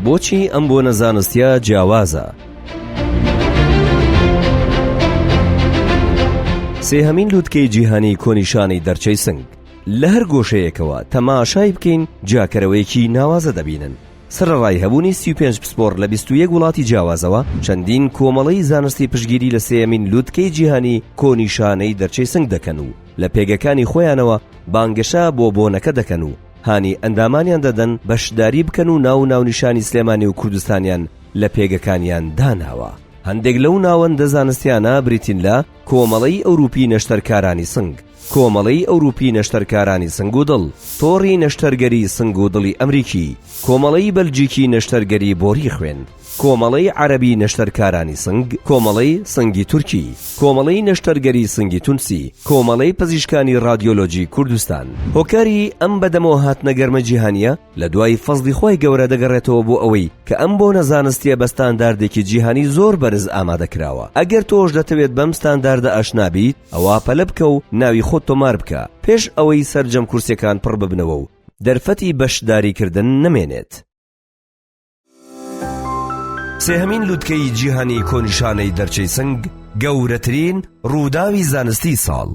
بۆچی ئەم بۆ نەزانستیە جیاوازە؟ سێهەمین لووتکەی جیهانی کۆنیشانەی دەرچەی سنگ. لە هەر گۆشەیەکەوە تەماشای بکەین جاکەرەوەیەکی ناوازە دەبینن. سەرڕای هەبوونی 35 پسپۆر لە 21 وڵاتی جیاوازەوە چەندین کۆمەڵەی زانستی پشگیری لە سێهەمین لووتکەی جیهانی کۆنیشانەی دەرچەی سنگ دەکەن و لە پێگەکانی خۆیانەوە بانگەشە بۆ بۆنەکە دەکەن و هانی ئەندامانیان دەدەن بەشداری بکەن و ناونیشانی سلێمانی و کوردستانیان لە پێگەکانیان داناوە. هەندێک لەو ناوەندە زانستیانە بریتین لە کۆمەڵەی ئەوروپی نەشتەرکارانی سنگ، کۆمەڵەی ئەوروپی نەشتەرکارانی سنگ و دڵ، تۆڕی نەشتەرگەری سنگ و دڵی ئەمریکی، کۆمەڵەی بەلجیکی نەشتەرگەری بۆری خوێن، کۆمەڵەی عەرەبی نەشتەرکارانی سنگ، کۆمەڵەی سنگی تورکی، کۆمەڵەی نەشتەرگەری سنگی تونسی، کۆمەڵەی پزیشکانی رادیۆلۆجی کوردستان. هۆکاری ئەم بەدەمەوە هاتنە گەرمە جیهانیە لە دوای فەزڵی خۆی گەورە دەگەڕێتەوە بۆ ئەوەی کە ئەم بۆ نەزانستیە بە ستانداردێکی جیهانی زۆر بەرز ئامادەکراوە. ئەگەر تۆش دەتەوێت بەم ستانداردە ئاشنابیت، ئەوە پەلە بکە و ناوی خۆت تۆمار بکە پێش ئەوەی سەرجەم کورسەکان پڕ ببنەوە و دەرفەتی بەشداریکردن نمێنێت. سێهەمین لووتکەی جیهانی کۆنیشانەی دەرچەی سنگ، گەورەترین ڕووداوی زانستی ساڵ.